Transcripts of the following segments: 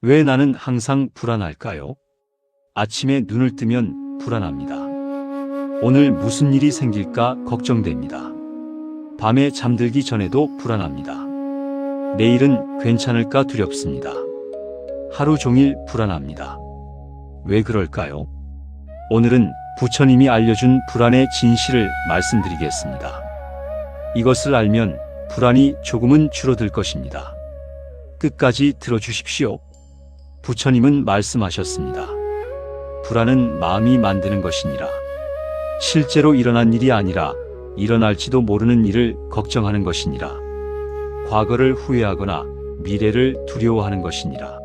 왜 나는 항상 불안할까요? 아침에 눈을 뜨면 불안합니다. 오늘 무슨 일이 생길까 걱정됩니다. 밤에 잠들기 전에도 불안합니다. 내일은 괜찮을까 두렵습니다. 하루 종일 불안합니다. 왜 그럴까요? 오늘은 부처님이 알려준 불안의 진실을 말씀드리겠습니다. 이것을 알면 불안이 조금은 줄어들 것입니다. 끝까지 들어주십시오. 부처님은 말씀하셨습니다. 불안은 마음이 만드는 것이니라. 실제로 일어난 일이 아니라 일어날지도 모르는 일을 걱정하는 것이니라. 과거를 후회하거나 미래를 두려워하는 것이니라.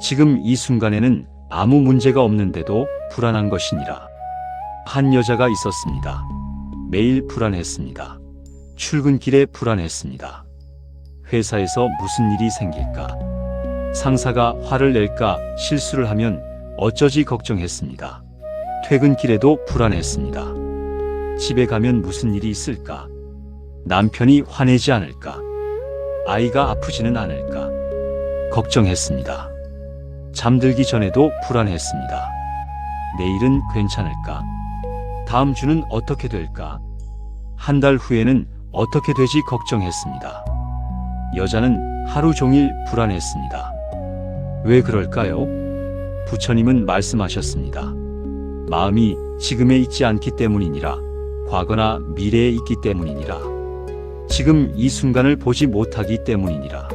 지금 이 순간에는 아무 문제가 없는데도 불안한 것이니라. 한 여자가 있었습니다. 매일 불안했습니다. 출근길에 불안했습니다. 회사에서 무슨 일이 생길까? 상사가 화를 낼까? 실수를 하면 어쩌지 걱정했습니다. 퇴근길에도 불안했습니다. 집에 가면 무슨 일이 있을까? 남편이 화내지 않을까? 아이가 아프지는 않을까? 걱정했습니다. 잠들기 전에도 불안했습니다. 내일은 괜찮을까? 다음 주는 어떻게 될까? 한 달 후에는 어떻게 되지 걱정했습니다. 여자는 하루 종일 불안했습니다. 왜 그럴까요? 부처님은 말씀하셨습니다. 마음이 지금에 있지 않기 때문이니라. 과거나 미래에 있기 때문이니라. 지금 이 순간을 보지 못하기 때문이니라.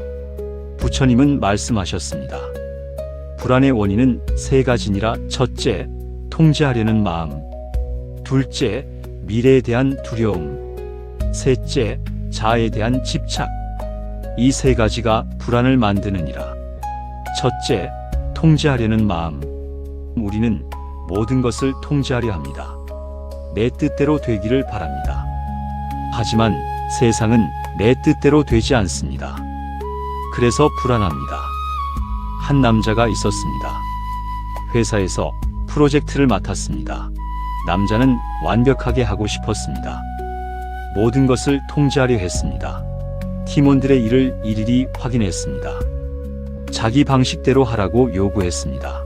부처님은 말씀하셨습니다. 불안의 원인은 세 가지니라. 첫째, 통제하려는 마음. 둘째, 미래에 대한 두려움. 셋째, 자아에 대한 집착. 이 세 가지가 불안을 만드느니라. 첫째, 통제하려는 마음. 우리는 모든 것을 통제하려 합니다. 내 뜻대로 되기를 바랍니다. 하지만 세상은 내 뜻대로 되지 않습니다. 그래서 불안합니다. 한 남자가 있었습니다. 회사에서 프로젝트를 맡았습니다. 남자는 완벽하게 하고 싶었습니다. 모든 것을 통제하려 했습니다. 팀원들의 일을 일일이 확인했습니다. 자기 방식대로 하라고 요구했습니다.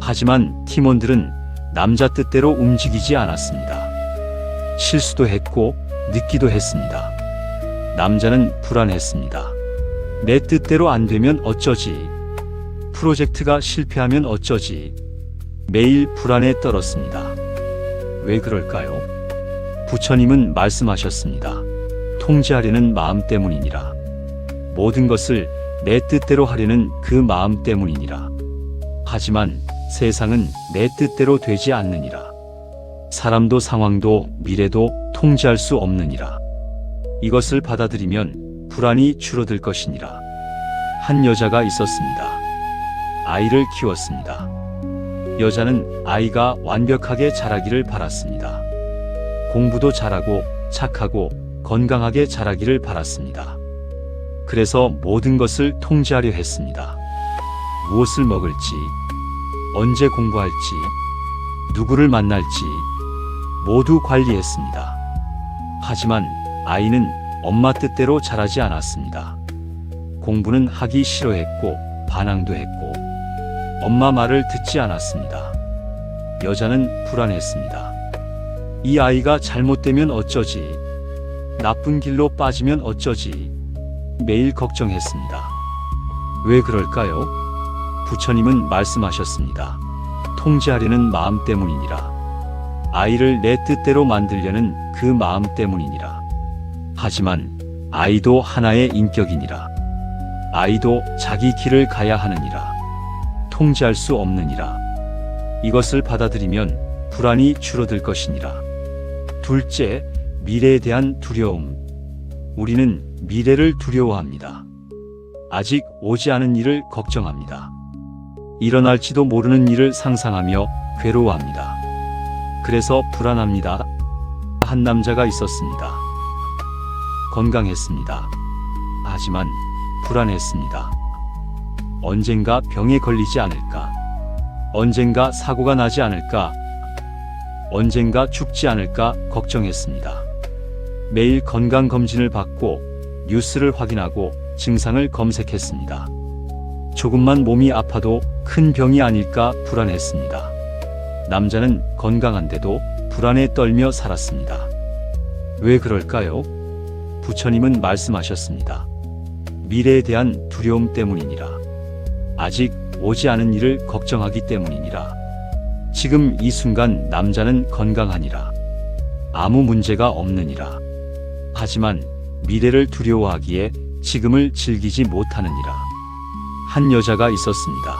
하지만 팀원들은 남자 뜻대로 움직이지 않았습니다. 실수도 했고 늦기도 했습니다. 남자는 불안했습니다. 내 뜻대로 안 되면 어쩌지? 프로젝트가 실패하면 어쩌지? 매일 불안에 떨었습니다. 왜 그럴까요? 부처님은 말씀하셨습니다. 통제하려는 마음 때문이니라. 모든 것을 내 뜻대로 하려는 그 마음 때문이니라. 하지만 세상은 내 뜻대로 되지 않느니라. 사람도 상황도 미래도 통제할 수 없느니라. 이것을 받아들이면 불안이 줄어들 것이니라. 한 여자가 있었습니다. 아이를 키웠습니다. 여자는 아이가 완벽하게 자라기를 바랐습니다. 공부도 잘하고 착하고 건강하게 자라기를 바랐습니다. 그래서 모든 것을 통제하려 했습니다. 무엇을 먹을지, 언제 공부할지, 누구를 만날지 모두 관리했습니다. 하지만 아이는 엄마 뜻대로 자라지 않았습니다. 공부는 하기 싫어했고 반항도 했고 엄마 말을 듣지 않았습니다. 여자는 불안했습니다. 이 아이가 잘못되면 어쩌지? 나쁜 길로 빠지면 어쩌지? 매일 걱정했습니다. 왜 그럴까요? 부처님은 말씀하셨습니다. 통제하려는 마음 때문이니라. 아이를 내 뜻대로 만들려는 그 마음 때문이니라. 하지만 아이도 하나의 인격이니라. 아이도 자기 길을 가야 하느니라. 통제할 수 없느니라. 이것을 받아들이면 불안이 줄어들 것이니라. 둘째, 미래에 대한 두려움. 우리는 미래를 두려워합니다. 아직 오지 않은 일을 걱정합니다. 일어날지도 모르는 일을 상상하며 괴로워합니다. 그래서 불안합니다. 한 남자가 있었습니다. 건강했습니다. 하지만 불안했습니다. 언젠가 병에 걸리지 않을까? 언젠가 사고가 나지 않을까? 언젠가 죽지 않을까 걱정했습니다. 매일 건강검진을 받고 뉴스를 확인하고 증상을 검색했습니다. 조금만 몸이 아파도 큰 병이 아닐까 불안했습니다. 남자는 건강한데도 불안에 떨며 살았습니다. 왜 그럴까요? 부처님은 말씀하셨습니다. 미래에 대한 두려움 때문이니라. 아직 오지 않은 일을 걱정하기 때문이니라. 지금 이 순간 남자는 건강하니라. 아무 문제가 없느니라. 하지만 미래를 두려워하기에 지금을 즐기지 못하느니라. 한 여자가 있었습니다.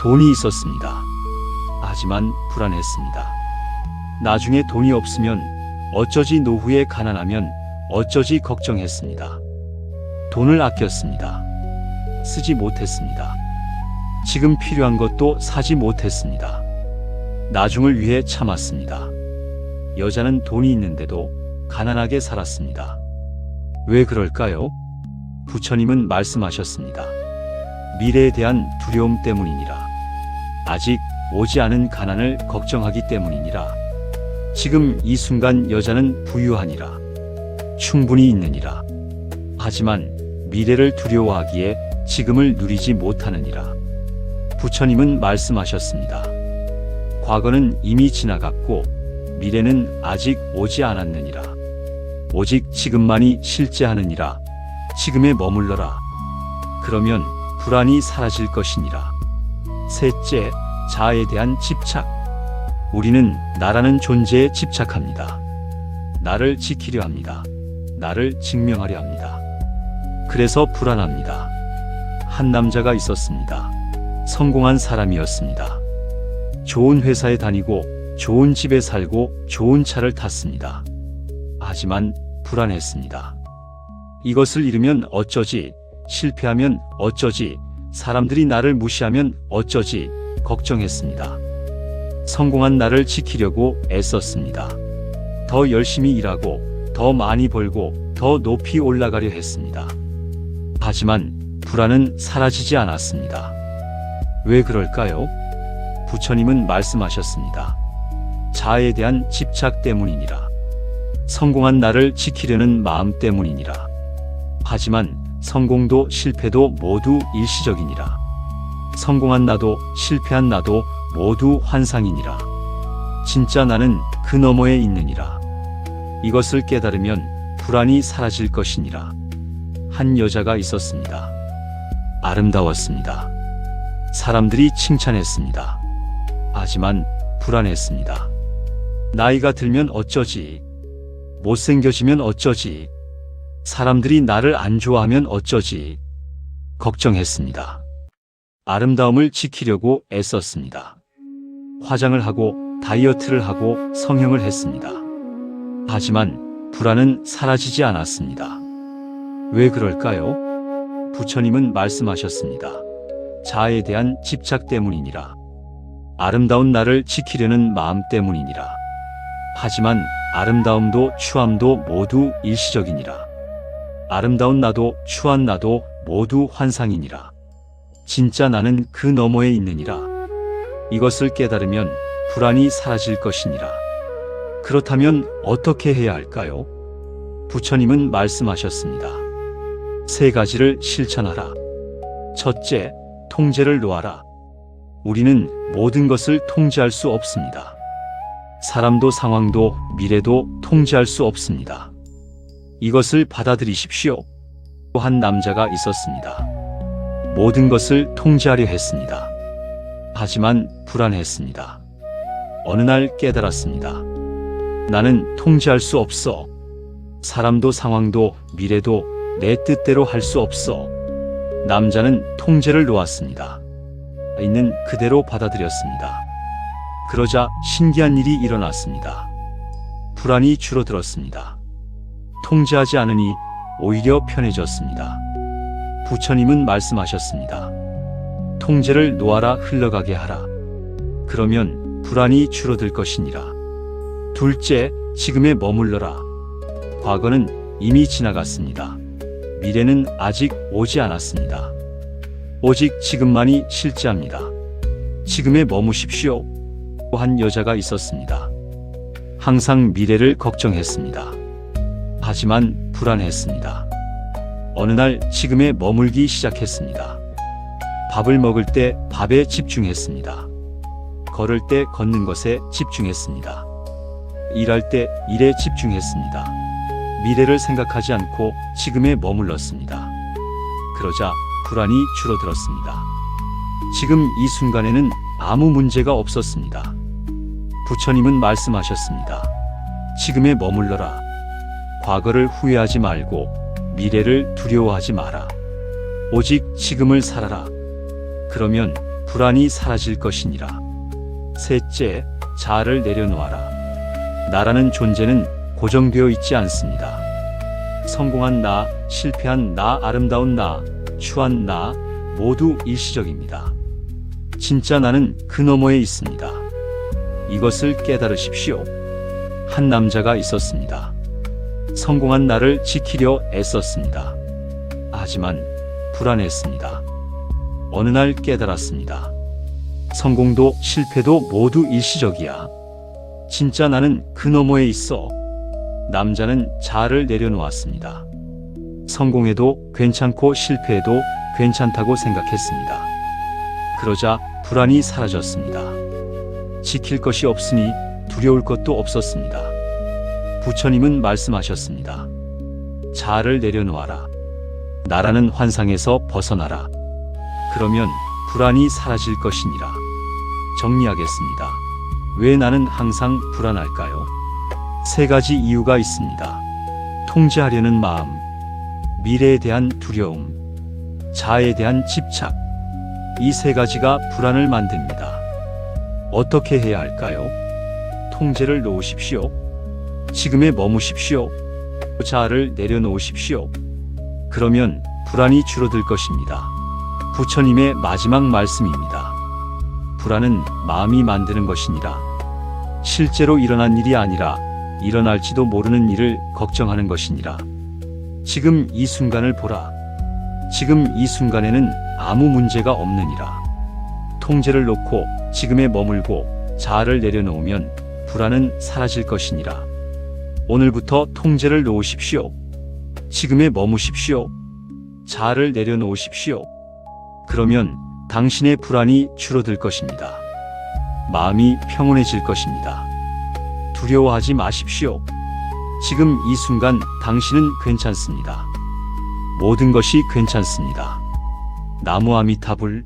돈이 있었습니다. 하지만 불안했습니다. 나중에 돈이 없으면 어쩌지, 노후에 가난하면 어쩌지 걱정했습니다. 돈을 아꼈습니다. 쓰지 못했습니다. 지금 필요한 것도 사지 못했습니다. 나중을 위해 참았습니다. 여자는 돈이 있는데도 가난하게 살았습니다. 왜 그럴까요? 부처님은 말씀하셨습니다. 미래에 대한 두려움 때문이니라. 아직 오지 않은 가난을 걱정하기 때문이니라. 지금 이 순간 여자는 부유하니라. 충분히 있느니라. 하지만 미래를 두려워하기에 지금을 누리지 못하느니라. 부처님은 말씀하셨습니다. 과거는 이미 지나갔고 미래는 아직 오지 않았느니라. 오직 지금만이 실제하느니라. 지금에 머물러라. 그러면 불안이 사라질 것이니라. 셋째, 자아에 대한 집착. 우리는 나라는 존재에 집착합니다. 나를 지키려 합니다. 나를 증명하려 합니다. 그래서 불안합니다. 한 남자가 있었습니다. 성공한 사람이었습니다. 좋은 회사에 다니고 좋은 집에 살고 좋은 차를 탔습니다. 하지만 불안했습니다. 이것을 잃으면 어쩌지, 실패하면 어쩌지, 사람들이 나를 무시하면 어쩌지 걱정했습니다. 성공한 나를 지키려고 애썼습니다. 더 열심히 일하고 더 많이 벌고 더 높이 올라가려 했습니다. 하지만 불안은 사라지지 않았습니다. 왜 그럴까요? 부처님은 말씀하셨습니다. 자아에 대한 집착 때문이니라. 성공한 나를 지키려는 마음 때문이니라. 하지만 성공도 실패도 모두 일시적이니라. 성공한 나도 실패한 나도 모두 환상이니라. 진짜 나는 그 너머에 있느니라. 이것을 깨달으면 불안이 사라질 것이니라. 한 여자가 있었습니다. 아름다웠습니다. 사람들이 칭찬했습니다. 하지만 불안했습니다. 나이가 들면 어쩌지? 못생겨지면 어쩌지? 사람들이 나를 안 좋아하면 어쩌지? 걱정했습니다. 아름다움을 지키려고 애썼습니다. 화장을 하고 다이어트를 하고 성형을 했습니다. 하지만 불안은 사라지지 않았습니다. 왜 그럴까요? 부처님은 말씀하셨습니다. 자아에 대한 집착 때문이니라. 아름다운 나를 지키려는 마음 때문이니라. 하지만 아름다움도 추함도 모두 일시적이니라. 아름다운 나도 추한 나도 모두 환상이니라. 진짜 나는 그 너머에 있느니라. 이것을 깨달으면 불안이 사라질 것이니라. 그렇다면 어떻게 해야 할까요? 부처님은 말씀하셨습니다. 세 가지를 실천하라. 첫째, 통제를 놓아라. 우리는 모든 것을 통제할 수 없습니다. 사람도 상황도 미래도 통제할 수 없습니다. 이것을 받아들이십시오. 한 남자가 있었습니다. 모든 것을 통제하려 했습니다. 하지만 불안했습니다. 어느 날 깨달았습니다. 나는 통제할 수 없어. 사람도 상황도 미래도 내 뜻대로 할 수 없어. 남자는 통제를 놓았습니다. 있는 그대로 받아들였습니다. 그러자 신기한 일이 일어났습니다. 불안이 줄어들었습니다. 통제하지 않으니 오히려 편해졌습니다. 부처님은 말씀하셨습니다. 통제를 놓아라, 흘러가게 하라. 그러면 불안이 줄어들 것이니라. 둘째, 지금에 머물러라. 과거는 이미 지나갔습니다. 미래는 아직 오지 않았습니다. 오직 지금만이 실제합니다. 지금에 머무십시오. 한 여자가 있었습니다. 항상 미래를 걱정했습니다. 하지만 불안했습니다. 어느 날 지금에 머물기 시작했습니다. 밥을 먹을 때 밥에 집중했습니다. 걸을 때 걷는 것에 집중했습니다. 일할 때 일에 집중했습니다. 미래를 생각하지 않고 지금에 머물렀습니다. 그러자 불안이 줄어들었습니다. 지금 이 순간에는 아무 문제가 없었습니다. 부처님은 말씀하셨습니다. 지금에 머물러라. 과거를 후회하지 말고 미래를 두려워하지 마라. 오직 지금을 살아라. 그러면 불안이 사라질 것이니라. 셋째, 자아를 내려놓아라. 나라는 존재는 고정되어 있지 않습니다. 성공한 나, 실패한 나, 아름다운 나, 추한 나 모두 일시적입니다. 진짜 나는 그 너머에 있습니다. 이것을 깨달으십시오. 한 남자가 있었습니다. 성공한 나를 지키려 애썼습니다. 하지만 불안했습니다. 어느 날 깨달았습니다. 성공도 실패도 모두 일시적이야. 진짜 나는 그 너머에 있어. 남자는 자아를 내려놓았습니다. 성공해도 괜찮고 실패해도 괜찮다고 생각했습니다. 그러자 불안이 사라졌습니다. 지킬 것이 없으니 두려울 것도 없었습니다. 부처님은 말씀하셨습니다. 자아를 내려놓아라. 나라는 환상에서 벗어나라. 그러면 불안이 사라질 것이니라. 정리하겠습니다. 왜 나는 항상 불안할까요? 세 가지 이유가 있습니다. 통제하려는 마음, 미래에 대한 두려움, 자아에 대한 집착. 이 세 가지가 불안을 만듭니다. 어떻게 해야 할까요? 통제를 놓으십시오. 지금에 머무십시오. 자아를 내려놓으십시오. 그러면 불안이 줄어들 것입니다. 부처님의 마지막 말씀입니다. 불안은 마음이 만드는 것이니라. 실제로 일어난 일이 아니라 일어날지도 모르는 일을 걱정하는 것이니라. 지금 이 순간을 보라. 지금 이 순간에는 아무 문제가 없느니라. 통제를 놓고 지금에 머물고 자아를 내려놓으면 불안은 사라질 것이니라. 오늘부터 통제를 놓으십시오. 지금에 머무십시오. 자아를 내려놓으십시오. 그러면 당신의 불안이 줄어들 것입니다. 마음이 평온해질 것입니다. 두려워하지 마십시오. 지금 이 순간 당신은 괜찮습니다. 모든 것이 괜찮습니다. 나무 아미타불.